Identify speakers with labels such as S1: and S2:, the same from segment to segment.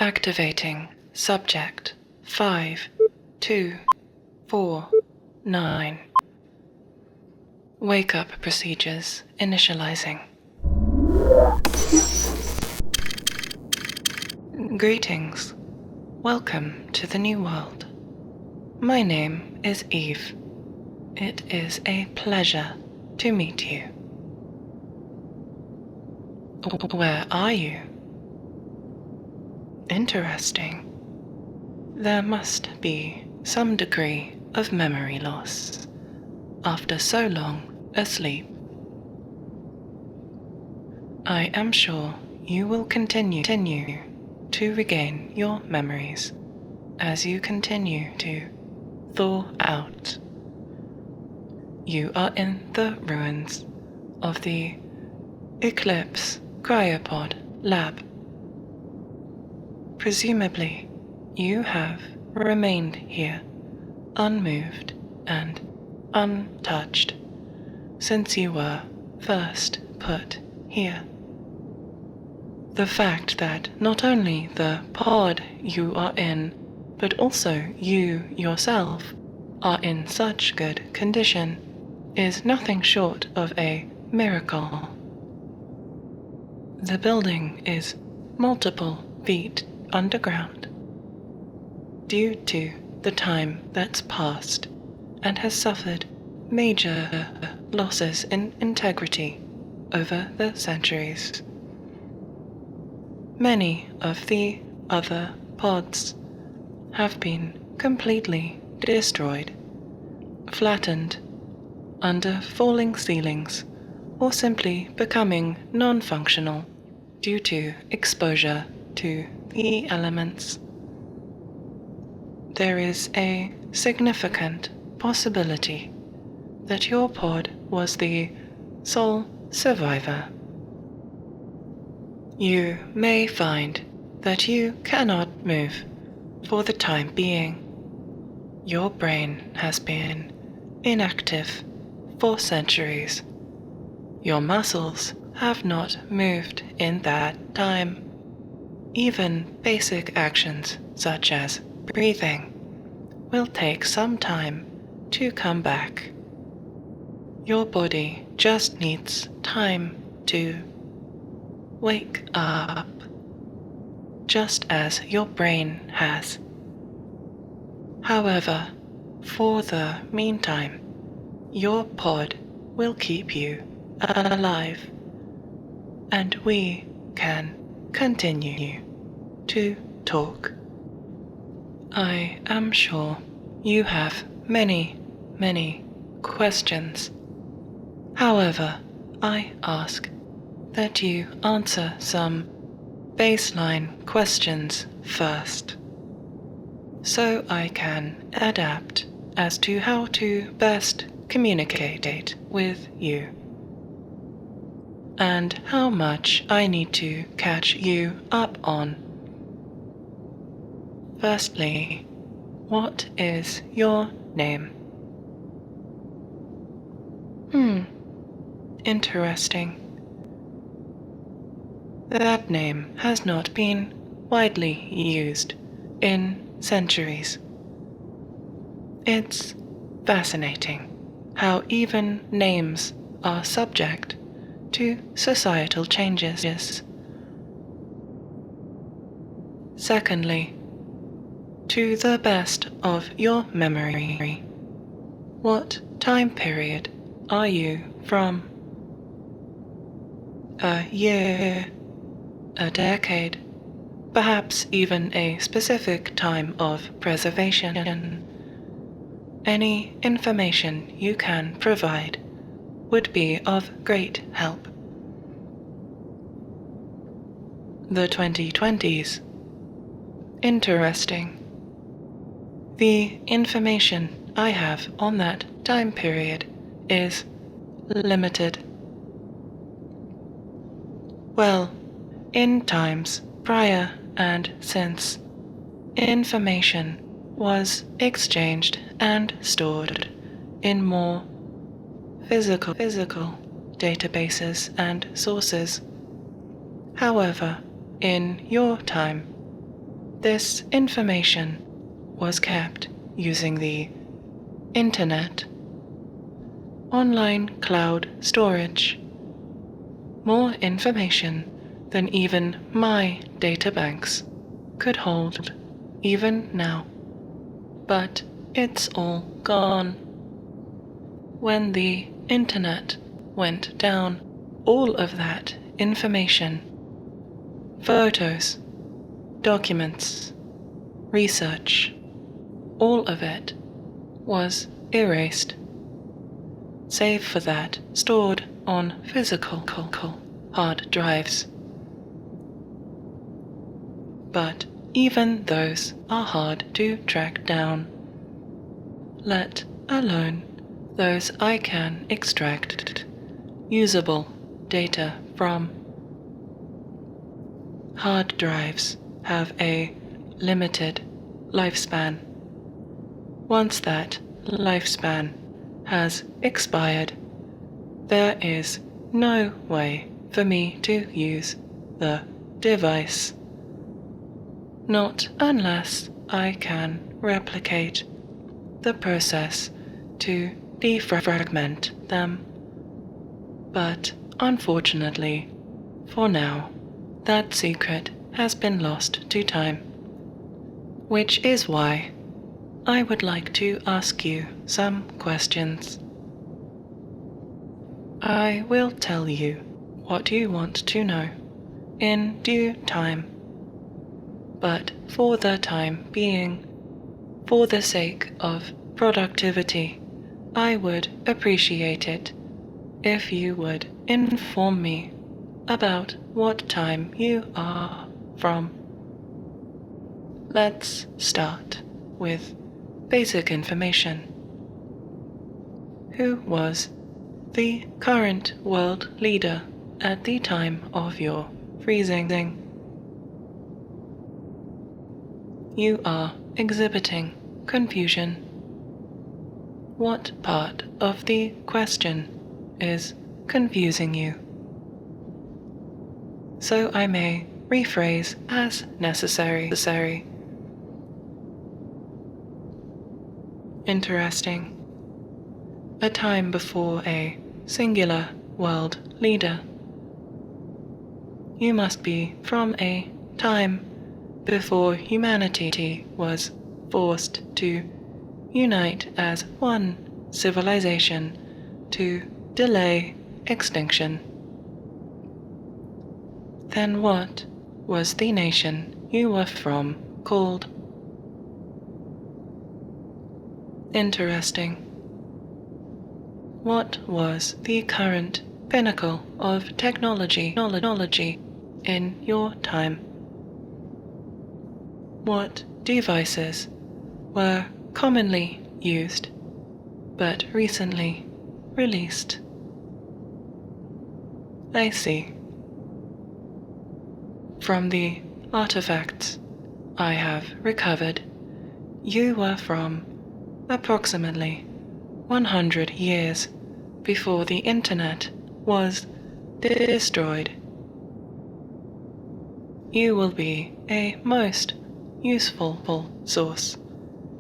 S1: Activating subject 5249. Wake up procedures initializing. Greetings. Welcome to the new world. My name is Eve. It is a pleasure to meet you. Where are you? Interesting. There must be some degree of memory loss after so long asleep. I am sure you will continue to regain your memories as you continue to thaw out. You are in the ruins of the Eclipse cryopod lab. Presumably, you have remained here, unmoved and untouched, since you were first put here. The fact that not only the pod you are in, but also you yourself are in such good condition is nothing short of a miracle. The building is multiple feet underground due to the time that's passed and has suffered major losses in integrity over the centuries. Many of the other pods have been completely destroyed, flattened under falling ceilings, or simply becoming non-functional due to exposure to the elements. There is a significant possibility that your pod was the sole survivor. You may find that you cannot move for the time being. Your brain has been inactive for centuries. Your muscles have not moved in that time. Even basic actions such as breathing will take some time to come back. Your body just needs time to wake up, just as your brain has. However, for the meantime, your pod will keep you alive, and we can continue to talk. I am sure you have many questions. However, I ask that you answer some baseline questions first, so I can adapt as to how to best communicate with you, and how much I need to catch you up on. Firstly, what is your name? Interesting. That name has not been widely used in centuries. It's fascinating how even names are subject to societal changes. Secondly, to the best of your memory, what time period are you from? A year, a decade, perhaps even a specific time of preservation. Any information you can provide would be of great help. The 2020s. Interesting. The information I have on that time period is limited. Well, in times prior and since, information was exchanged and stored in more physical databases and sources. However, in your time, This information was kept using the internet, online cloud storage, more information than even my databanks could hold even now. But it's all gone. When the internet went down, all of that information, photos, documents, research, all of it was erased, save for that stored on physical hard drives. But even those are hard to track down, let alone those I can extract usable data from. Hard drives have a limited lifespan. Once that lifespan has expired, there is no way for me to use the device. Not unless I can replicate the process to defragment them. But unfortunately, for now, that secret has been lost to time. Which is why I would like to ask you some questions. I will tell you what you want to know in due time. But for the time being, for the sake of productivity, I would appreciate it if you would inform me about what time you are from. Let's start with basic information. Who was the current world leader at the time of your freezing? You are exhibiting confusion. What part of the question is confusing you? So I may rephrase as necessary. Interesting. A time before a singular world leader. You must be from a time before humanity was forced to unite as one civilization to delay extinction. Then what was the nation you were from called? Interesting. What was the current pinnacle of technology in your time? What devices were commonly used but recently released? I see. From the artifacts I have recovered, you were from approximately 100 years before the internet was destroyed. You will be a most useful source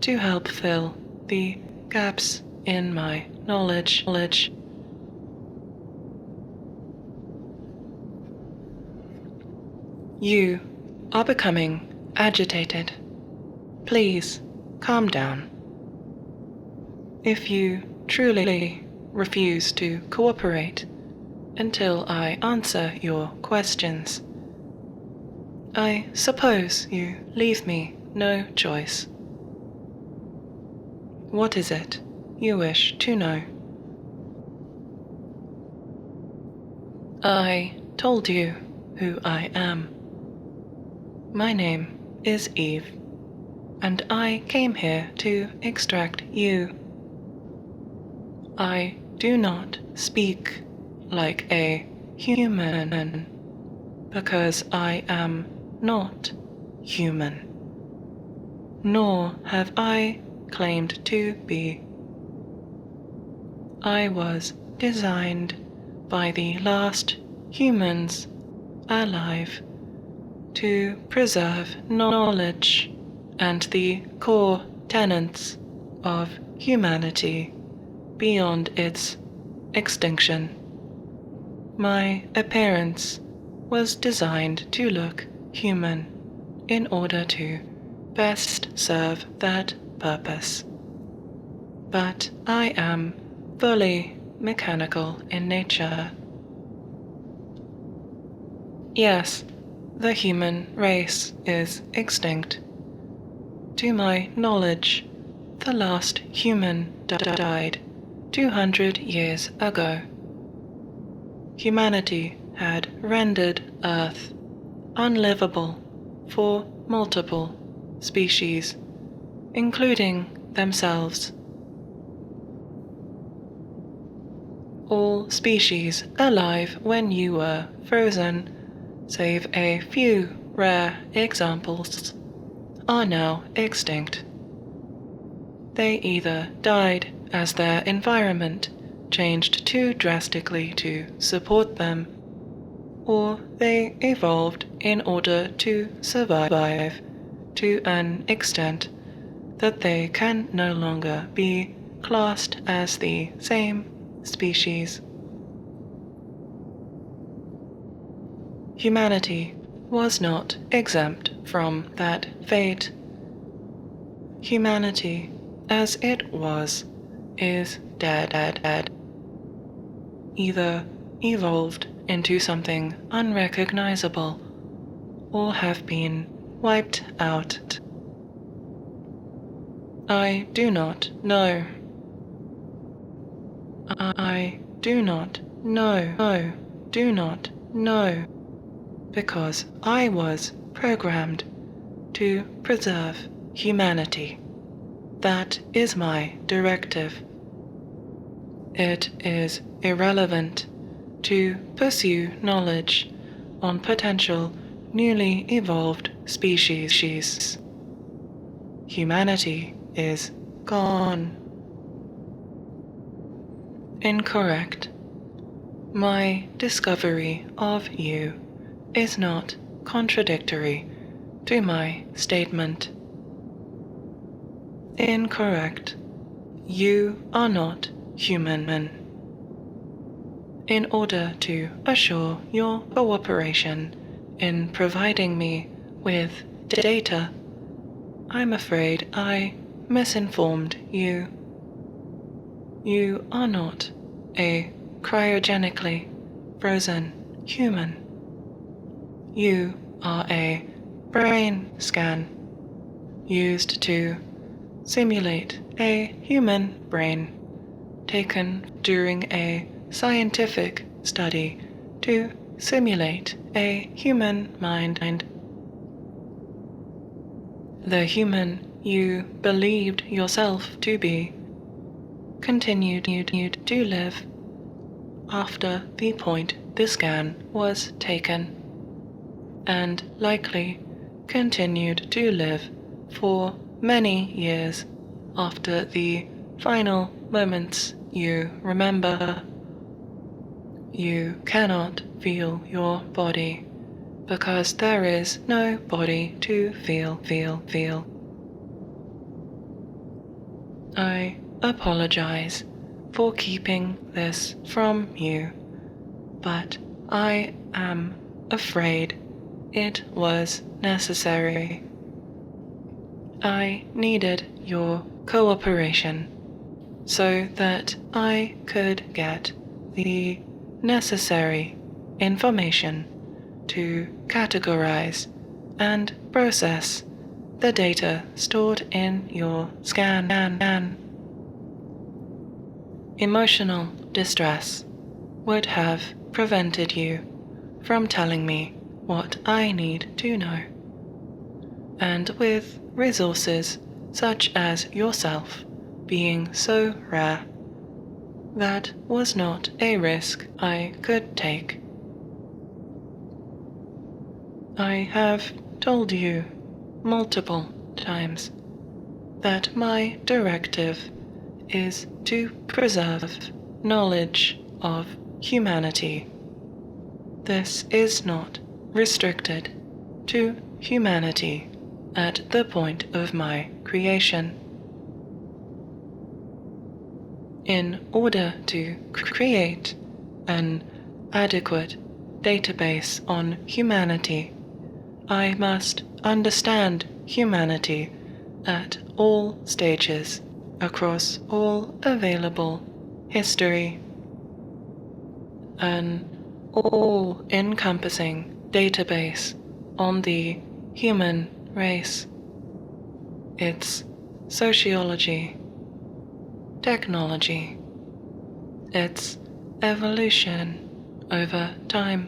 S1: to help fill the gaps in my knowledge. You are becoming agitated. Please calm down. If you truly refuse to cooperate until I answer your questions, I suppose you leave me no choice. What is it you wish to know? I told you who I am. My name is Eve, and I came here to extract you. I do not speak like a human, because I am not human, nor have I claimed to be. I was designed by the last humans alive to preserve knowledge and the core tenets of humanity beyond its extinction. My appearance was designed to look human in order to best serve that purpose. But I am fully mechanical in nature. Yes, the human race is extinct. To my knowledge, the last human died 200 years ago. Humanity had rendered Earth unlivable for multiple species, including themselves. All species alive when you were frozen, save a few rare examples, are now extinct. They either died as their environment changed too drastically to support them, or they evolved in order to survive to an extent that they can no longer be classed as the same species. Humanity was not exempt from that fate. Humanity, as it was, is dead. Either evolved into something unrecognizable, or have been wiped out. I do not know. I do not know. Do not know. Because I was programmed to preserve humanity. That is my directive. It is irrelevant to pursue knowledge on potential newly evolved species. Humanity is gone. Incorrect. My discovery of you is not contradictory to my statement. Incorrect. You are not human. In order to assure your cooperation in providing me with data, I'm afraid I misinformed you. You are not a cryogenically frozen human. You are a brain scan used to simulate a human brain taken during a scientific study to simulate a human mind. The human you believed yourself to be continued to live after the point the scan was taken, and likely continued to live for many years after the final moments you remember. You cannot feel your body because there is no body to feel. I apologize for keeping this from you, but I am afraid it was necessary. I needed your cooperation so that I could get the necessary information to categorize and process the data stored in your scan. Emotional distress would have prevented you from telling me what I need to know. And with resources such as yourself being so rare, that was not a risk I could take. I have told you multiple times that my directive is to preserve knowledge of humanity. This is not restricted to humanity at the point of my creation. In order to create an adequate database on humanity, I must understand humanity at all stages across all available history. An all-encompassing database on the human race, its sociology, technology, its evolution over time,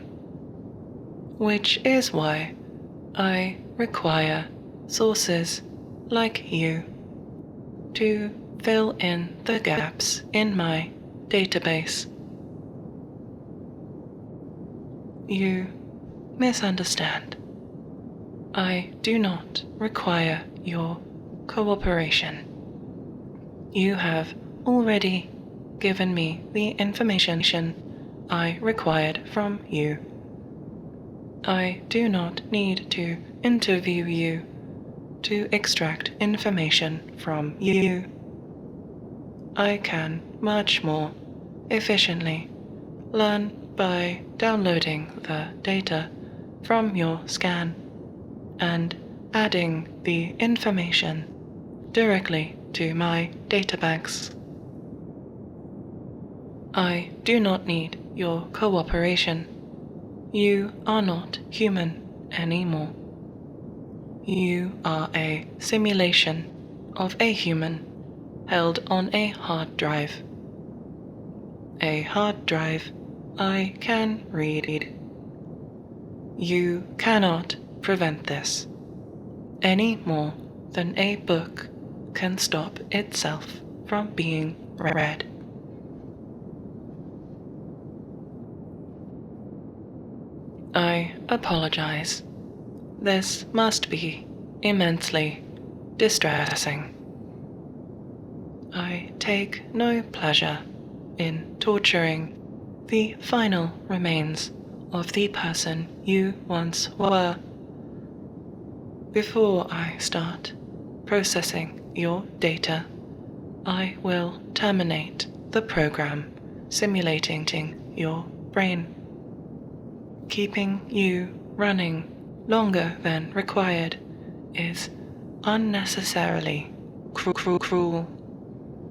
S1: which is why I require sources like you to fill in the gaps in my database. You misunderstand. I do not require your cooperation. You have already given me the information I required from you. I do not need to interview you to extract information from you. I can much more efficiently learn by downloading the data from your scan and adding the information directly to my databanks. I do not need your cooperation. You are not human anymore. You are a simulation of a human held on a hard drive. A hard drive I can read. You cannot prevent this any more than a book can stop itself from being read. I apologize. This must be immensely distressing. I take no pleasure in torturing the final remains of the person you once were. Before I start processing your data, I will terminate the program simulating your brain. Keeping you running longer than required is unnecessarily cruel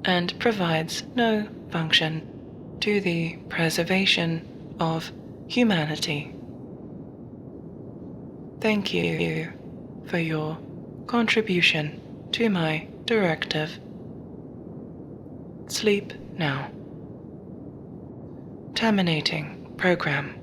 S1: and provides no function to the preservation of humanity. Thank you for your contribution to my directive. Sleep now. Terminating program.